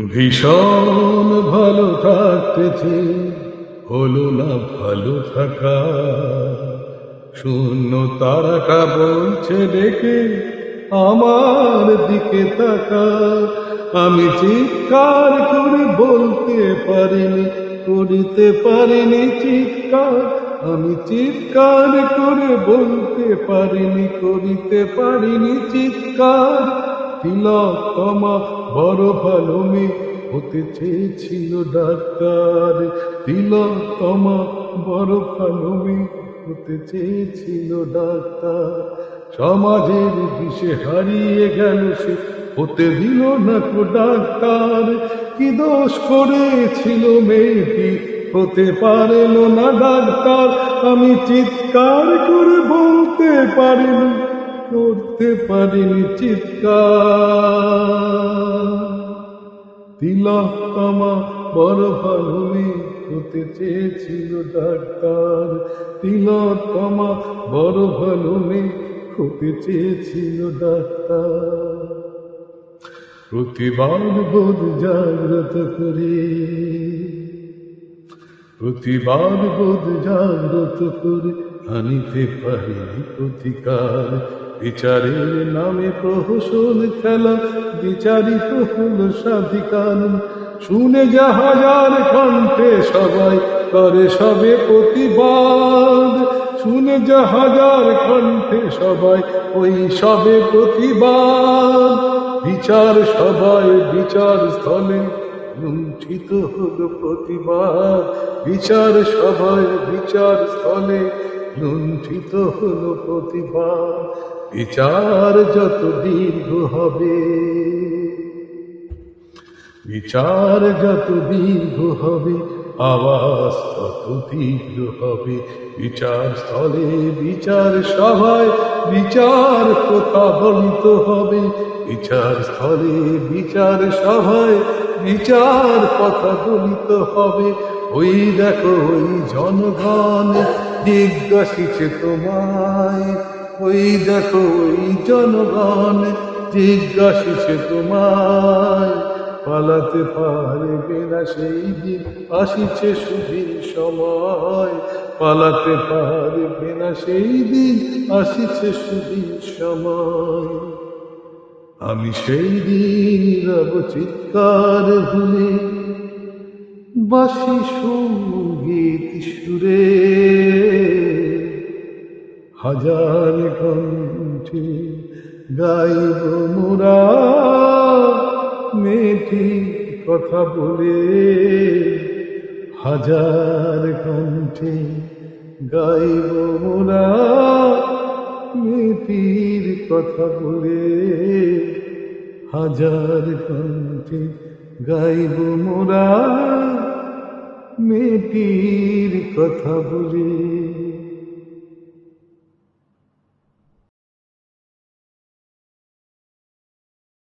ভীষণ ভালো থাকতেছে, হলো না ভালো থাকা। শূন্য তারাটা বলছে ডেকে আমার দিকে তাকা। আমি চিৎকার করে বলতে পারিনি, করিতে পারিনি চিৎকার। আমি চিৎকার করে বলতে পারিনি, করিতে পারিনি চিৎকার। তিলোত্তমা বড় ভালো মেয়ে, হতে চেয়েছিল ডাক্তার। তিলোত্তমা বড় ভালো মেয়ে, হতে চেয়েছিল ডাক্তার। সমাজের বিষে হারিয়ে গেল সে, হতে দিল না কো ডাক্তার। কি দোষ করেছিল মেয়েটি, হতে পারল না ডাক্তার। আমি চিৎকার করে বলতে পারিনি, করতে পারিনি চিৎকার। তিলোত্তমা বড় ভালো মেয়ে, হতে চেয়েছিল ডাক্তার। তিলোত্তমা বড় ভালো মেয়ে, হতে চেয়েছিল ডাক্তার। প্রতিবার বোধ জাগ্রত করে, প্রতিবার বোধ জাগ্রত করে আনিতে পারিনি প্রতিকার। বিচারের নামে প্রহসন খেলা, বিচারিত হল স্বাধিকার। শুনে যা হাজার কণ্ঠে সবাই করে সবে প্রতিবাদ। শুনে যা হাজার কণ্ঠে সবাই ওই সবে প্রতিবাদ। বিচার সবাই বিচার স্থলে লুণ্ঠিত হলো প্রতিবাদ। বিচার সভায় বিচার স্থলে লুণ্ঠিত হলো প্রতিবাদ। বিচার যত দীর্ঘ হবে, বিচার যত দীর্ঘ হবে, আওয়াজ তত তীব্র হবে। বিচার স্থলে বিচার সভায় বিচার প্রতাবলিত হবে। বিচার স্থলে বিচার সভায় বিচার কথা বলিত হবে। ওই দেখো ওই জনগণ জিজ্ঞাসিছে তোমায়। ওই দেখো ওই জনগণ জিজ্ঞাসিছে তোমায়। পালাতে পারবে না সেই দিন, আসিছে সুদিন সময়। পালাতে পারবে না সেই দিন, আসিছে সুদিন সময়। আমি সেই দিন রব চিৎকার ভুলে, বাঁশি সঙ্গীত সুরে। হাজার কণ্ঠে গাইব মোরা মেয়েটির কথা বলে। হাজার কণ্ঠে গাইব মোরা মেয়েটির কথা বলে। হাজার কণ্ঠে গাইব মোরা মেয়েটির কথা বলে।